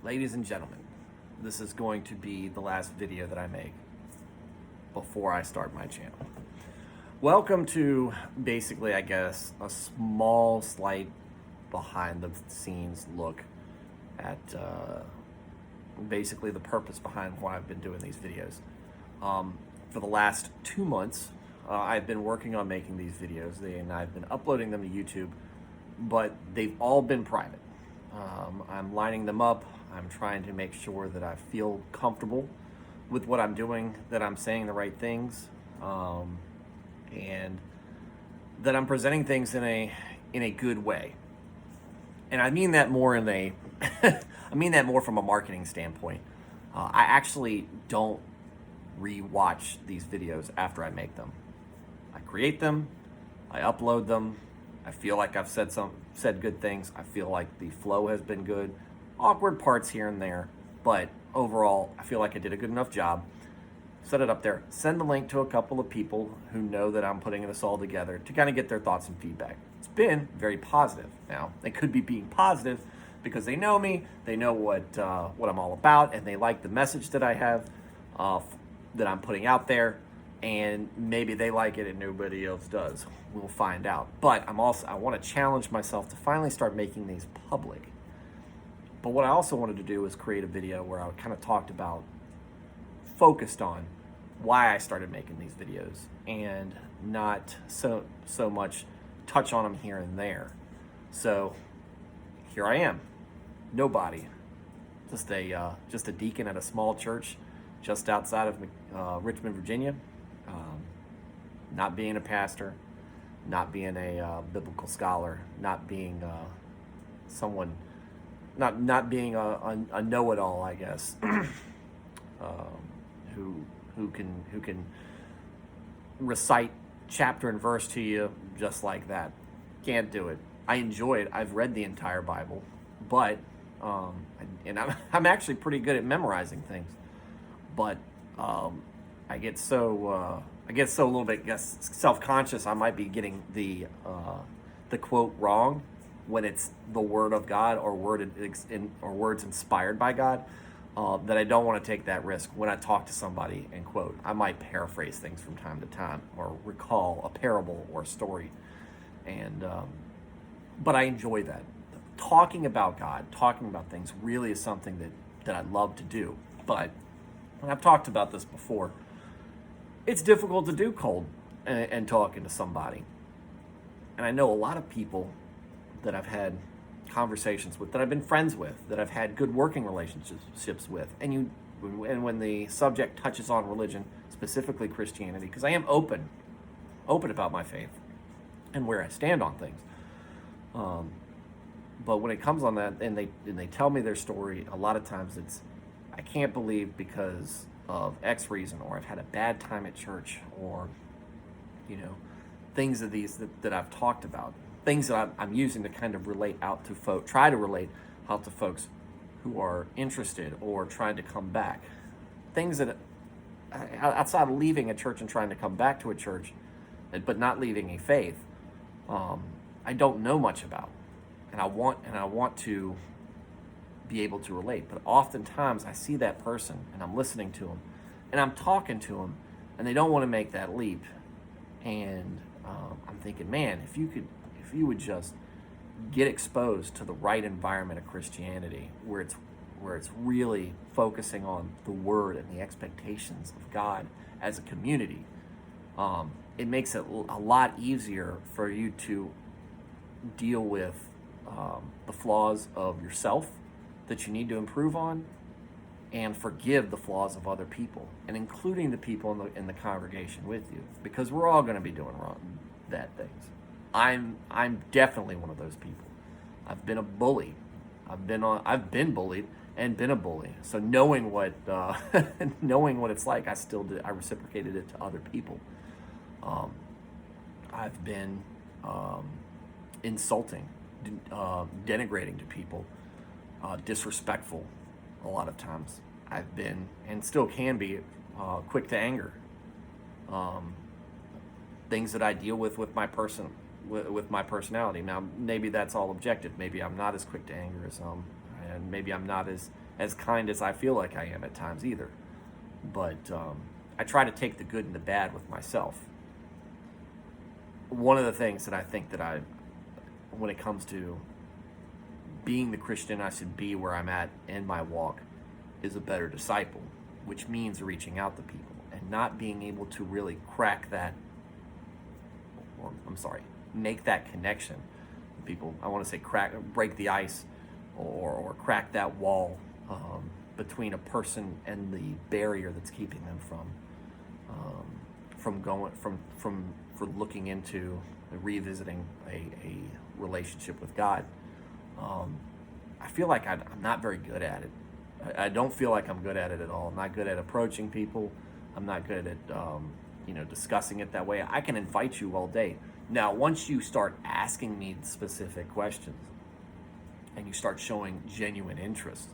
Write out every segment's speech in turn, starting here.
Ladies and gentlemen, this is going to be the last video that I make before I start my channel. Welcome to basically, I guess, a small, slight behind the scenes look at basically the purpose behind why I've been doing these videos. For the last 2 months, I've been working on making these videos, and I've been uploading them to YouTube, but they've all been private. I'm lining them up. I'm trying to make sure that I feel comfortable with what I'm doing, that I'm saying the right things, and that I'm presenting things in a good way. And I mean that more in a I mean that more from a marketing standpoint. I actually don't re-watch these videos after I make them. I create them, I upload them. I feel like I've said good things. I feel like the flow has been good. Awkward parts here and there, but overall, I feel like I did a good enough job. Set it up there. Send the link to a couple of people who know that I'm putting this all together to kind of get their thoughts and feedback. It's been very positive. Now, they could be being positive because they know me, they know what I'm all about, and they like the message that I have, that I'm putting out there, and maybe they like it and nobody else does. We'll find out. But I want to challenge myself to finally start making these public. But what I also wanted to do was create a video where I kind of focused on why I started making these videos, and not so much touch on them here and there. So here I am, nobody, just a deacon at a small church just outside of Richmond, Virginia. Not being a pastor, not being a biblical scholar, not being someone, not being a know-it-all, I guess, who can recite chapter and verse to you just like that. Can't do it. I enjoy it. I've read the entire Bible, but and I'm actually pretty good at memorizing things, but I get so a little bit, self-conscious. I might be getting the quote wrong when it's the Word of God or words inspired by God, that I don't want to take that risk when I talk to somebody and quote. I might paraphrase things from time to time or recall a parable or a story, but I enjoy that. Talking about God, talking about things really is something that I love to do. But, and I've talked about this before, it's difficult to do cold and talking to somebody. And I know a lot of people that I've had conversations with, that I've been friends with, that I've had good working relationships with. And when the subject touches on religion, specifically Christianity, because I am open about my faith and where I stand on things. But when it comes on that, and they tell me their story, a lot of times it's, I can't believe because of X reason, or I've had a bad time at church, or things of these that I've talked about, things that I'm using to kind of relate out to folks, try to relate out to folks who are interested or trying to come back. Things that outside of leaving a church and trying to come back to a church, but not leaving a faith, I don't know much about, and I want to be able to relate. But oftentimes I see that person and I'm listening to them and I'm talking to them, and they don't want to make that leap. And I'm thinking, man, if you would just get exposed to the right environment of Christianity, where it's really focusing on the Word and the expectations of God as a community, it makes it a lot easier for you to deal with the flaws of yourself that you need to improve on, and forgive the flaws of other people, and including the people in the congregation with you, because we're all going to be doing bad things. I'm definitely one of those people. I've been a bully. I've been bullied and been a bully. So knowing what it's like, I reciprocated it to other people. I've been insulting, denigrating to people, disrespectful a lot of times. I've been, and still can be, quick to anger. Things that I deal with my personality. Now, maybe that's all objective. Maybe I'm not as quick to anger as some, and maybe I'm not as kind as I feel like I am at times either. But I try to take the good and the bad with myself. One of the things that I think that when it comes to being the Christian I should be where I'm at in my walk, is a better disciple, which means reaching out to people and not being able to really crack that, or make that connection with people. I want to say break the ice, or crack that wall between a person and the barrier that's keeping them from looking into revisiting a relationship with God. I feel like I'm not very good at it. I don't feel like I'm good at it at all. I'm not good at approaching people. I'm not good at discussing it that way. I can invite you all day. Now, once you start asking me specific questions and you start showing genuine interest,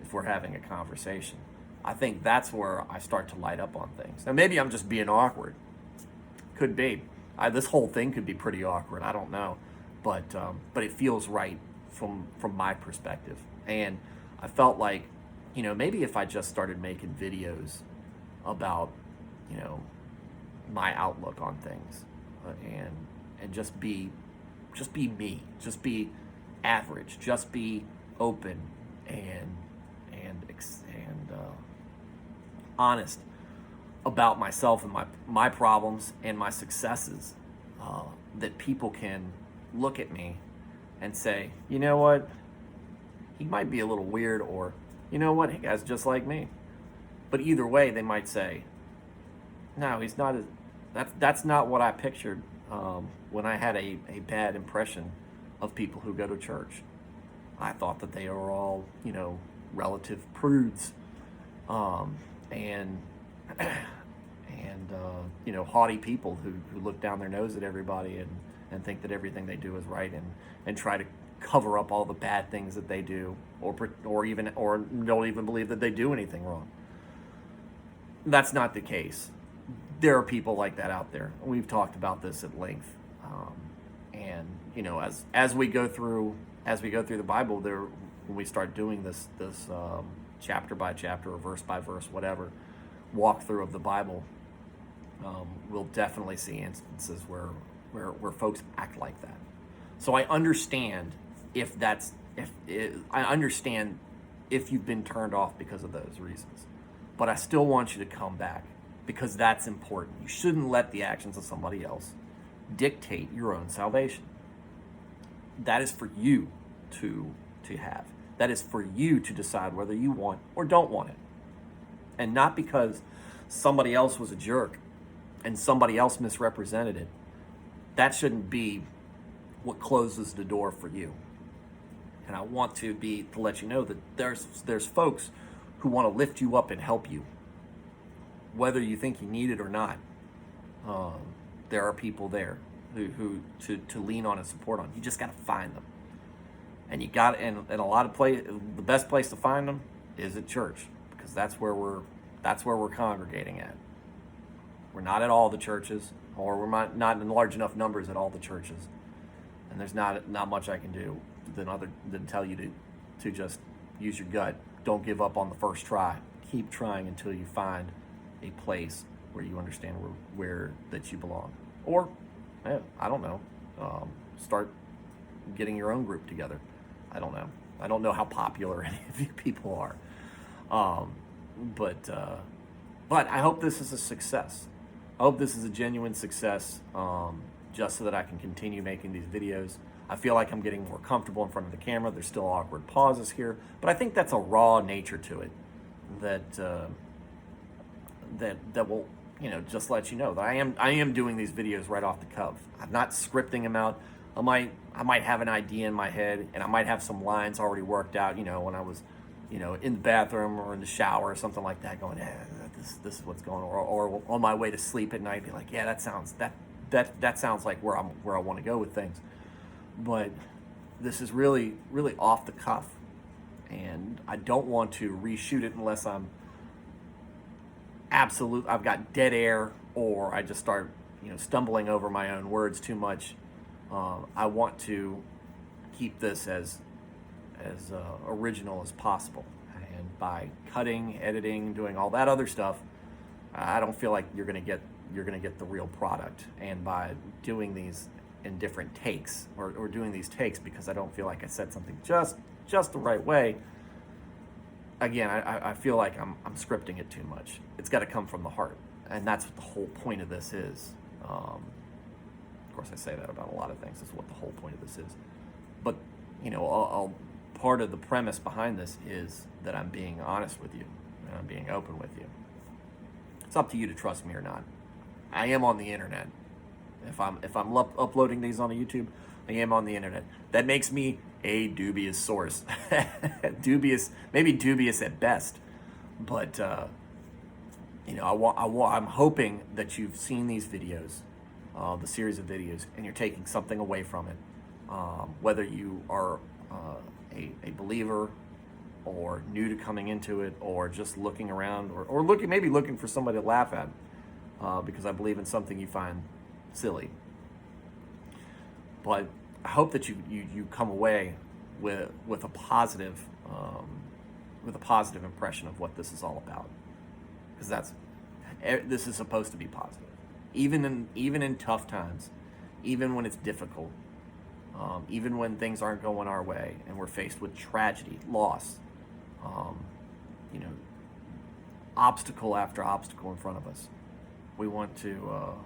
if we're having a conversation, I think that's where I start to light up on things. Now, maybe I'm just being awkward. Could be. This whole thing could be pretty awkward. I don't know, but it feels right from my perspective. And I felt like, maybe if I just started making videos about, my outlook on things, and just be me, just be average, just be open and honest about myself and my problems and my successes, that people can look at me and say, you know what, he might be a little weird, or you know what, he guy's just like me. But either way, they might say, no, he's not. That's not what I pictured when I had a bad impression of people who go to church. I thought that they were all, relative prudes, and haughty people who look down their nose at everybody and think that everything they do is right, and try to cover up all the bad things that they do, or don't even believe that they do anything wrong. That's not the case. There are people like that out there. We've talked about this at length, and as we go through the Bible, when we start doing this chapter by chapter or verse by verse, whatever walkthrough of the Bible, we'll definitely see instances where folks act like that. So I understand if you've been turned off because of those reasons, but I still want you to come back, because that's important. You shouldn't let the actions of somebody else dictate your own salvation. That is for you to have. That is for you to decide whether you want or don't want it. And not because somebody else was a jerk and somebody else misrepresented it. That shouldn't be what closes the door for you. And I want to let you know that there's folks who want to lift you up and help you, whether you think you need it or not. There are people there who to lean on and support on. You just got to find them, and and a lot of the best place to find them is at church, because that's where we're congregating at. We're not at all the churches, or we're not in large enough numbers at all the churches, and there's not much I can do than tell you to just use your gut. Don't give up on the first try. Keep trying until you find a place where you understand where that you belong. Or, I don't know, start getting your own group together. I don't know. I don't know how popular any of you people are. But I hope this is a success. I hope this is a genuine success, just so that I can continue making these videos. I feel like I'm getting more comfortable in front of the camera. There's still awkward pauses here, but I think that's a raw nature to it that will, just let you know that I am doing these videos right off the cuff. I'm not scripting them out. I might have an idea in my head, and I might have some lines already worked out, when I was, in the bathroom or in the shower or something like that, going, this is what's going on, or on my way to sleep at night, be like, yeah, that sounds like where I want to go with things. But this is really, really off the cuff, and I don't want to reshoot it unless I've got dead air, or I just start, stumbling over my own words too much. I want to keep this as original as possible. And by cutting, editing, doing all that other stuff, I don't feel like you're gonna get the real product. And by doing these in different takes, or doing these takes because I don't feel like I said something just the right way, again, I feel like I'm scripting it too much. It's got to come from the heart, and that's what the whole point of this is. Of course, I say that about a lot of things. That's what the whole point of this is. But part of the premise behind this is that I'm being honest with you and I'm being open with you. It's up to you to trust me or not. I am on the internet. If I'm uploading these on YouTube, I am on the internet. That makes me a dubious source. Maybe dubious at best. But I'm hoping that you've seen these videos, the series of videos, and you're taking something away from it. Whether you are a believer, or new to coming into it, or just looking around, or looking for somebody to laugh at, because I believe in something you find silly. But I hope that you come away with a positive impression of what this is all about, because this is supposed to be positive, even in tough times, even when it's difficult, even when things aren't going our way and we're faced with tragedy, loss, obstacle after obstacle in front of us. We want to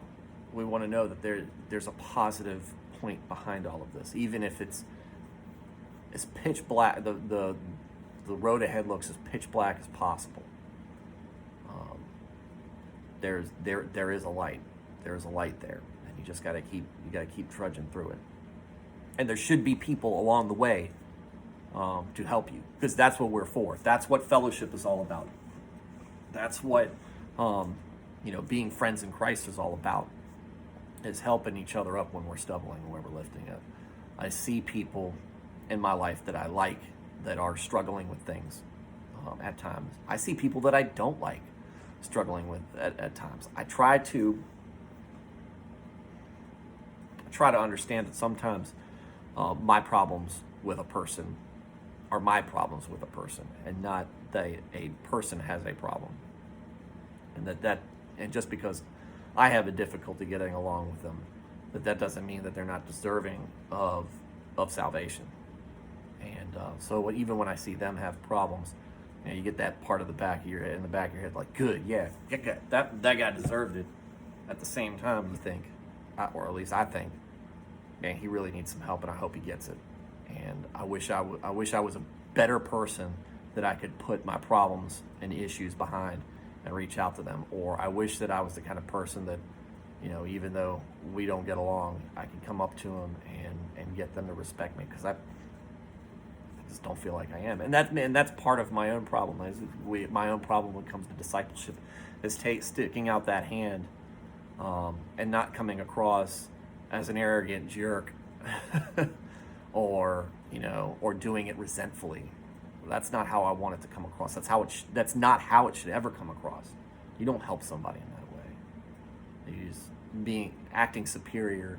know that there's a positive point behind all of this, even if it's pitch black. The road ahead looks as pitch black as possible. There is a light. There is a light there, and you just gotta keep trudging through it. And there should be people along the way to help you, because that's what we're for. That's what fellowship is all about. That's what being friends in Christ is all about, is helping each other up when we're stumbling and when we're lifting up. I see people in my life that I like that are struggling with things at times. I see people that I don't like struggling with at times. I try to understand that sometimes my problems with a person are my problems with a person, and not that a person has a problem. And just because I have a difficulty getting along with them, that doesn't mean that they're not deserving of salvation. And so even when I see them have problems, you get that part of the back of your head, like, good, yeah, that guy deserved it. At the same time, you think, or at least I think, man, he really needs some help, and I hope he gets it. And I wish I was a better person that I could put my problems and issues behind and reach out to them. Or I wish that I was the kind of person that, even though we don't get along, I can come up to them and get them to respect me, because I just don't feel like I am. And that's part of my own problem. My own problem when it comes to discipleship is sticking out that hand and not coming across as an arrogant jerk or doing it resentfully. That's not how I want it to come across. That's not how it should ever come across. You don't help somebody in that way. Acting superior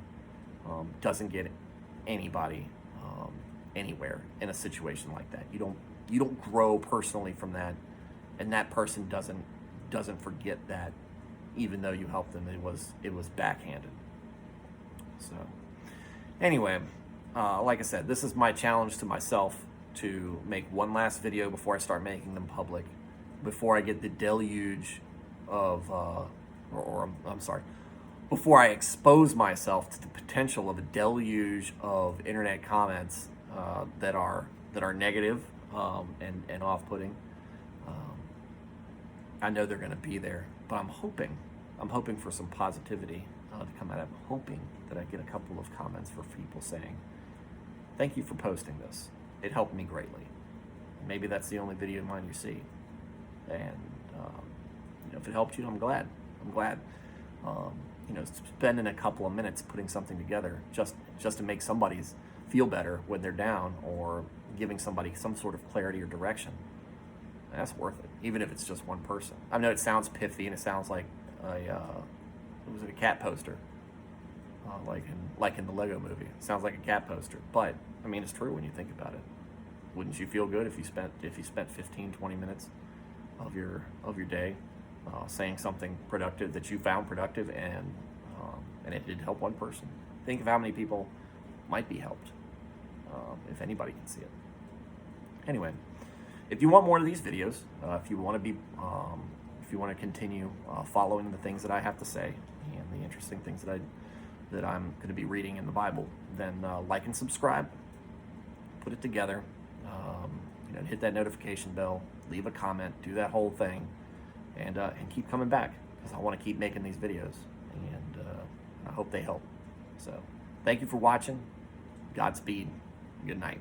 doesn't get anybody anywhere in a situation like that. You don't grow personally from that, and that person doesn't forget that, even though you helped them. It was backhanded. So anyway, like I said, this is my challenge to myself, to make one last video before I start making them public, before I get the deluge of, before I expose myself to the potential of a deluge of internet comments that are negative and off-putting. I know they're going to be there, but I'm hoping for some positivity to come out. I'm hoping that I get a couple of comments for people saying, "Thank you for posting this. It helped me greatly." Maybe that's the only video of mine you see, and if it helped you, I'm glad. Spending a couple of minutes putting something together just to make somebody's feel better when they're down, or giving somebody some sort of clarity or direction, that's worth it, even if it's just one person. I know it sounds pithy and it sounds like a cat poster, like in the Lego movie. It sounds like a cat poster, but I mean, it's true when you think about it. Wouldn't you feel good if you spent 15, 20 minutes of your day saying something productive that you found productive, and it did help one person? Think of how many people might be helped if anybody can see it. Anyway, if you want more of these videos, if you want to continue following the things that I have to say and the interesting things that I'm going to be reading in the Bible, then like and subscribe. Put it together. Hit that notification bell. Leave a comment. Do that whole thing, and keep coming back, because I want to keep making these videos, and I hope they help. So, thank you for watching. Godspeed. Good night.